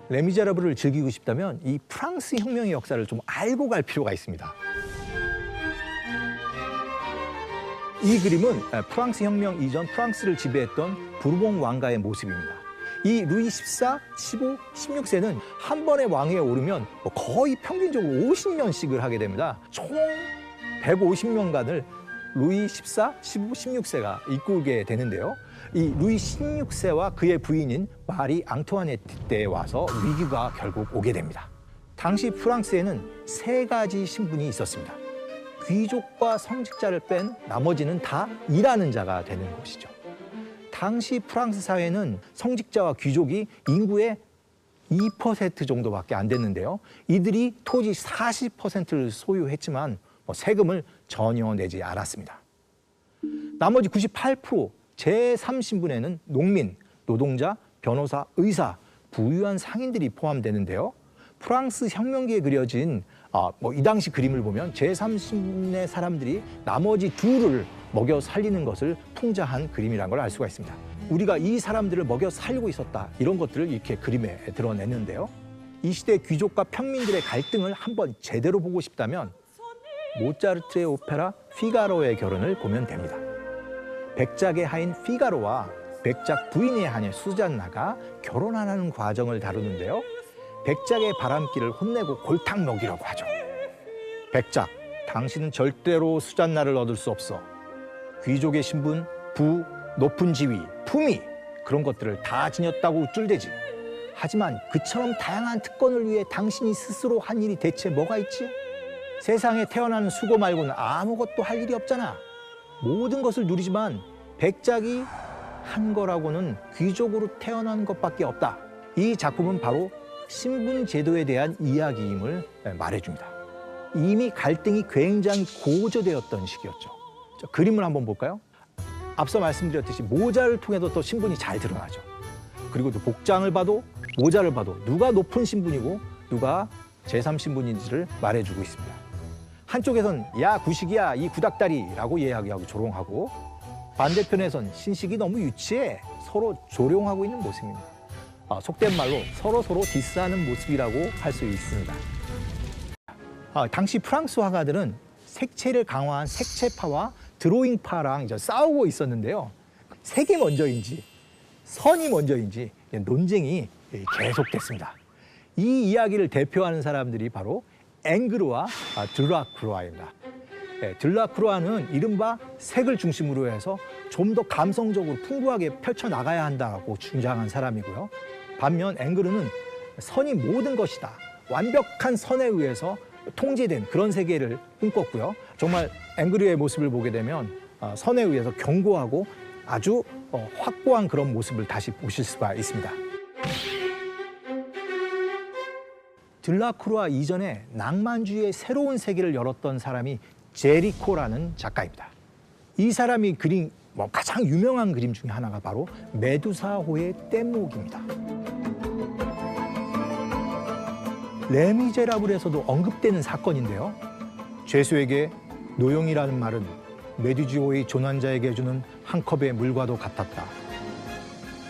레미제라블을 즐기고 싶다면 이 프랑스 혁명의 역사를 좀 알고 갈 필요가 있습니다. 이 그림은 프랑스 혁명 이전 프랑스를 지배했던 부르봉 왕가의 모습입니다. 이 루이 14, 15, 16세는 한 번에 왕위에 오르면 거의 평균적으로 50년씩을 하게 됩니다. 총 150년간을 루이 14, 15, 16세가 이끌게 되는데요. 이 루이 16세와 그의 부인인 마리 앙투아네트 때에 와서 위기가 결국 오게 됩니다. 당시 프랑스에는 3가지 신분이 있었습니다. 귀족과 성직자를 뺀 나머지는 다 일하는 자가 되는 것이죠. 당시 프랑스 사회는 성직자와 귀족이 인구의 2% 정도밖에 안 됐는데요. 이들이 토지 40%를 소유했지만 세금을 전혀 내지 않았습니다. 나머지 98% 제3신분에는 농민, 노동자, 변호사, 의사, 부유한 상인들이 포함되는데요. 프랑스 혁명기에 그려진 이 당시 그림을 보면 제3신분의 사람들이 나머지 둘을 먹여 살리는 것을 풍자한 그림이라는 걸 알 수가 있습니다. 우리가 이 사람들을 먹여 살리고 있었다, 이런 것들을 이렇게 그림에 드러냈는데요. 이 시대 귀족과 평민들의 갈등을 한번 제대로 보고 싶다면 모차르트의 오페라 피가로의 결혼을 보면 됩니다. 백작의 하인 피가로와 백작 부인의 하녀 수잔나가 결혼하는 과정을 다루는데요. 백작의 바람기를 혼내고 골탕 먹이라고 하죠. 백작, 당신은 절대로 수잔나를 얻을 수 없어. 귀족의 신분, 부, 높은 지위, 품위, 그런 것들을 다 지녔다고 우쭐대지. 하지만 그처럼 다양한 특권을 위해 당신이 스스로 한 일이 대체 뭐가 있지? 세상에 태어나는 수고 말고는 아무것도 할 일이 없잖아. 모든 것을 누리지만 백작이 한 거라고는 귀족으로 태어난 것밖에 없다. 이 작품은 바로 신분 제도에 대한 이야기임을 말해줍니다. 이미 갈등이 굉장히 고조되었던 시기였죠. 그림을 한번 볼까요? 앞서 말씀드렸듯이 모자를 통해서 또 신분이 잘 드러나죠. 그리고 또 복장을 봐도 모자를 봐도 누가 높은 신분이고 누가 제3신분인지를 말해주고 있습니다. 한쪽에선 야 구식이야 이 구닥다리라고 이야기하고 조롱하고, 반대편에선 신식이 너무 유치해 서로 조롱하고 있는 모습입니다. 속된 말로 서로 디스하는 모습이라고 할 수 있습니다. 당시 프랑스 화가들은 색채를 강화한 색채파와 드로잉파랑 이제 싸우고 있었는데요. 색이 먼저인지 선이 먼저인지 논쟁이 계속됐습니다. 이 이야기를 대표하는 사람들이 바로 앵그르와 들라크루아입니다. 들라크루아는 이른바 색을 중심으로 해서 좀 더 감성적으로 풍부하게 펼쳐나가야 한다고 주장한 사람이고요. 반면 앵그르는 선이 모든 것이다, 완벽한 선에 의해서 통제된 그런 세계를 꿈꿨고요. 정말 앵그르의 모습을 보게 되면 선에 의해서 견고하고 아주 확고한 그런 모습을 다시 보실 수가 있습니다. 들라크루아 이전에 낭만주의의 새로운 세계를 열었던 사람이 제리코라는 작가입니다. 이 사람이 그린 가장 유명한 그림 중에 하나가 바로 메두사호의 뗏목입니다. 레미제라블에서도 언급되는 사건인데요. 죄수에게 노용이라는 말은 메두지호의 조난자에게 주는 한 컵의 물과도 같았다.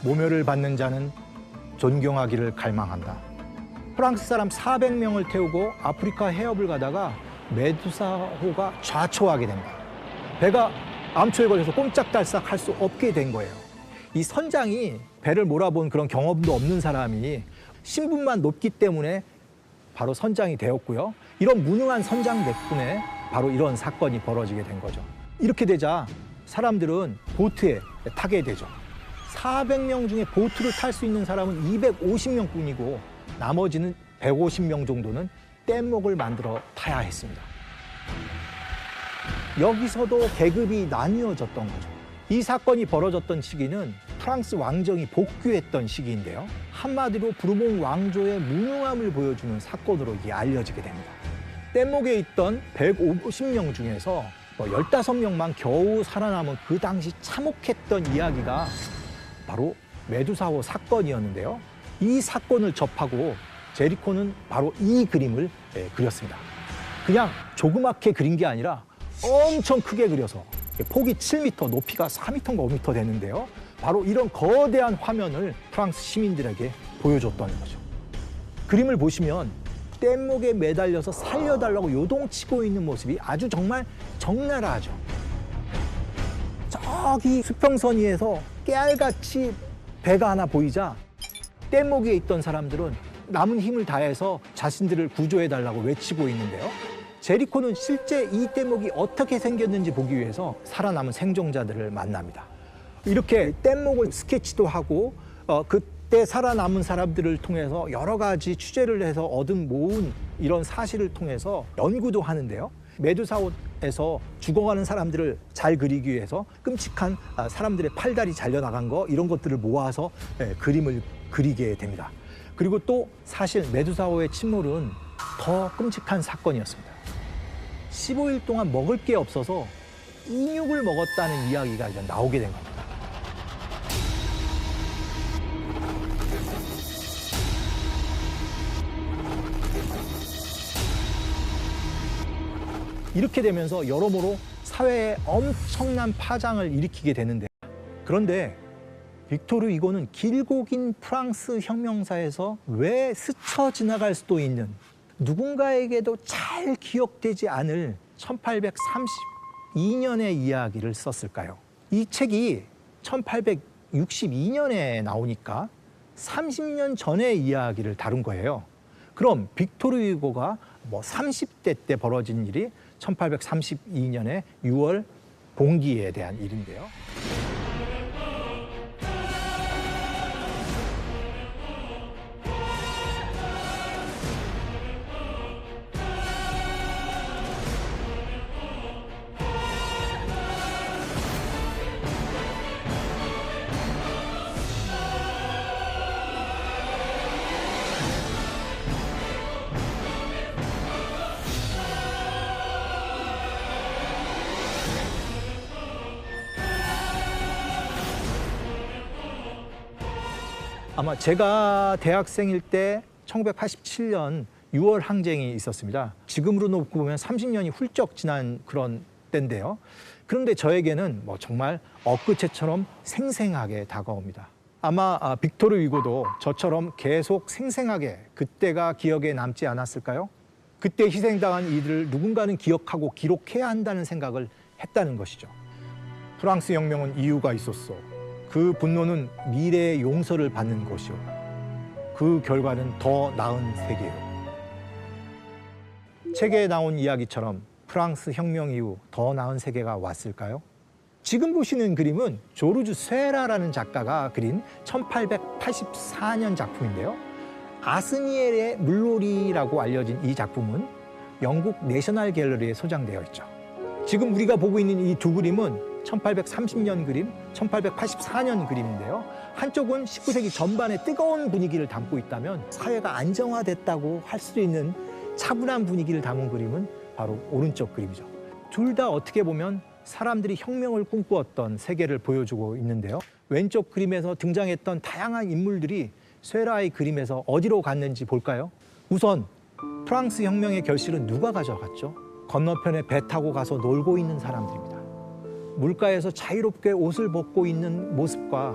모멸을 받는 자는 존경하기를 갈망한다. 프랑스 사람 400명을 태우고 아프리카 해협을 가다가 메두사호가 좌초하게 된다. 배가 암초에 걸려서 꼼짝달싹 할 수 없게 된 거예요. 이 선장이 배를 몰아본 그런 경험도 없는 사람이 신분만 높기 때문에 바로 선장이 되었고요. 이런 무능한 선장 덕분에 바로 이런 사건이 벌어지게 된 거죠. 이렇게 되자 사람들은 보트에 타게 되죠. 400명 중에 보트를 탈 수 있는 사람은 250명뿐이고 나머지는 150명 정도는 뗏목을 만들어 타야 했습니다. 여기서도 계급이 나뉘어졌던 거죠. 이 사건이 벌어졌던 시기는 프랑스 왕정이 복귀했던 시기인데요. 한마디로 부르봉 왕조의 무능함을 보여주는 사건으로 이게 알려지게 됩니다. 뗏목에 있던 150명 중에서 15명만 겨우 살아남은 그 당시 참혹했던 이야기가 바로 메두사호 사건이었는데요. 이 사건을 접하고 제리코는 바로 이 그림을 그렸습니다. 그냥 조그맣게 그린 게 아니라 엄청 크게 그려서 폭이 7m, 높이가 4m인가 5m 되는데요. 바로 이런 거대한 화면을 프랑스 시민들에게 보여줬던 거죠. 그림을 보시면 뗏목에 매달려서 살려달라고 요동치고 있는 모습이 아주 정말 적나라하죠. 저기 수평선 위에서 깨알같이 배가 하나 보이자 뗏목 위에 있던 사람들은 남은 힘을 다해서 자신들을 구조해달라고 외치고 있는데요. 제리코는 실제 이 뗏목이 어떻게 생겼는지 보기 위해서 살아남은 생존자들을 만납니다. 이렇게 뗏목을 스케치도 하고 그때 살아남은 사람들을 통해서 여러 가지 취재를 해서 모은 이런 사실을 통해서 연구도 하는데요. 메두사호에서 죽어가는 사람들을 잘 그리기 위해서 끔찍한 사람들의 팔다리 잘려나간 거 이런 것들을 모아서 그림을 그리게 됩니다. 그리고 또 사실 메두사호의 침몰은 더 끔찍한 사건이었습니다. 15일 동안 먹을 게 없어서 인육을 먹었다는 이야기가 이제 나오게 된 겁니다. 이렇게 되면서 여러모로 사회에 엄청난 파장을 일으키게 되는데, 그런데 빅토르 위고는 길고 긴 프랑스 혁명사에서 왜 스쳐 지나갈 수도 있는, 누군가에게도 잘 기억되지 않을 1832년의 이야기를 썼을까요? 이 책이 1862년에 나오니까 30년 전의 이야기를 다룬 거예요. 그럼 빅토르 위고가 30대 때 벌어진 일이 1832년의 6월 봉기에 대한 일인데요. 아마 제가 대학생일 때 1987년 6월 항쟁이 있었습니다. 지금으로 놓고 보면 30년이 훌쩍 지난 그런 때인데요. 그런데 저에게는 정말 엊그제처럼 생생하게 다가옵니다. 아마 빅토르 위고도 저처럼 계속 생생하게 그때가 기억에 남지 않았을까요? 그때 희생당한 이들을 누군가는 기억하고 기록해야 한다는 생각을 했다는 것이죠. 프랑스 혁명은 이유가 있었어. 그 분노는 미래의 용서를 받는 것이요. 그 결과는 더 나은 세계요. 책에 나온 이야기처럼 프랑스 혁명 이후 더 나은 세계가 왔을까요? 지금 보시는 그림은 조르주 쇠라라는 작가가 그린 1884년 작품인데요. 아스니엘의 물놀이라고 알려진 이 작품은 영국 내셔널 갤러리에 소장되어 있죠. 지금 우리가 보고 있는 이 두 그림은 1830년 그림, 1884년 그림인데요. 한쪽은 19세기 전반의 뜨거운 분위기를 담고 있다면 사회가 안정화됐다고 할 수 있는 차분한 분위기를 담은 그림은 바로 오른쪽 그림이죠. 둘 다 어떻게 보면 사람들이 혁명을 꿈꾸었던 세계를 보여주고 있는데요. 왼쪽 그림에서 등장했던 다양한 인물들이 쇠라의 그림에서 어디로 갔는지 볼까요? 우선 프랑스 혁명의 결실은 누가 가져갔죠? 건너편에 배 타고 가서 놀고 있는 사람들입니다. 물가에서 자유롭게 옷을 벗고 있는 모습과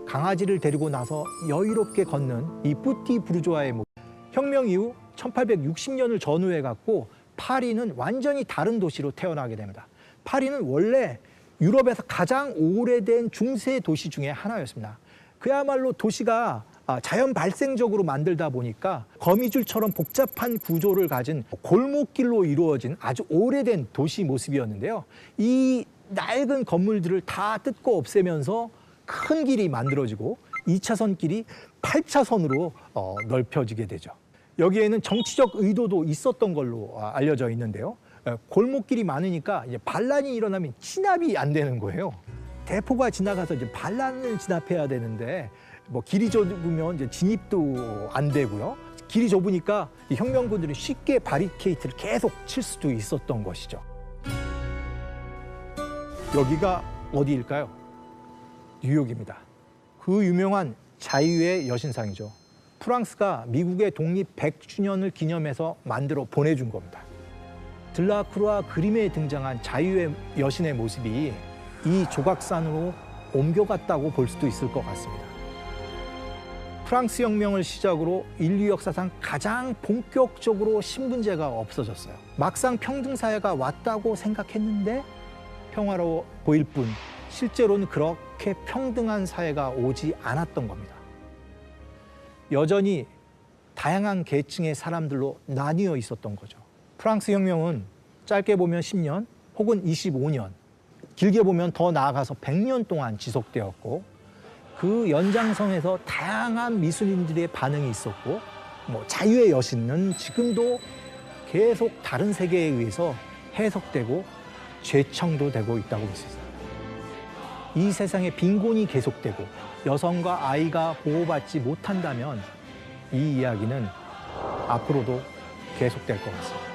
강아지를 데리고 나서 여유롭게 걷는 이 뿌띠 부르주아의 모습. 혁명 이후 1860년을 전후해갖고 파리는 완전히 다른 도시로 태어나게 됩니다. 파리는 원래 유럽에서 가장 오래된 중세 도시 중에 하나였습니다. 그야말로 도시가 자연 발생적으로 만들다 보니까 거미줄처럼 복잡한 구조를 가진 골목길로 이루어진 아주 오래된 도시 모습이었는데요. 이 낡은 건물들을 다 뜯고 없애면서 큰 길이 만들어지고 2차선 길이 8차선으로 넓혀지게 되죠. 여기에는 정치적 의도도 있었던 걸로 알려져 있는데요. 골목길이 많으니까 이제 반란이 일어나면 진압이 안 되는 거예요. 대포가 지나가서 이제 반란을 진압해야 되는데 길이 좁으면 이제 진입도 안 되고요. 길이 좁으니까 이 혁명군들이 쉽게 바리케이트를 계속 칠 수도 있었던 것이죠. 여기가 어디일까요? 뉴욕입니다. 그 유명한 자유의 여신상이죠. 프랑스가 미국의 독립 100주년을 기념해서 만들어 보내준 겁니다. 들라크루아 그림에 등장한 자유의 여신의 모습이 이 조각산으로 옮겨갔다고 볼 수도 있을 것 같습니다. 프랑스 혁명을 시작으로 인류 역사상 가장 본격적으로 신분제가 없어졌어요. 막상 평등사회가 왔다고 생각했는데 평화로워 보일 뿐 실제로는 그렇게 평등한 사회가 오지 않았던 겁니다. 여전히 다양한 계층의 사람들로 나뉘어 있었던 거죠. 프랑스 혁명은 짧게 보면 10년 혹은 25년, 길게 보면 더 나아가서 100년 동안 지속되었고 그 연장선에서 다양한 미술인들의 반응이 있었고 자유의 여신은 지금도 계속 다른 세계에 의해서 해석되고 재창도 되고 있다고 볼 수 있습니다. 이 세상에 빈곤이 계속되고 여성과 아이가 보호받지 못한다면 이 이야기는 앞으로도 계속될 것 같습니다.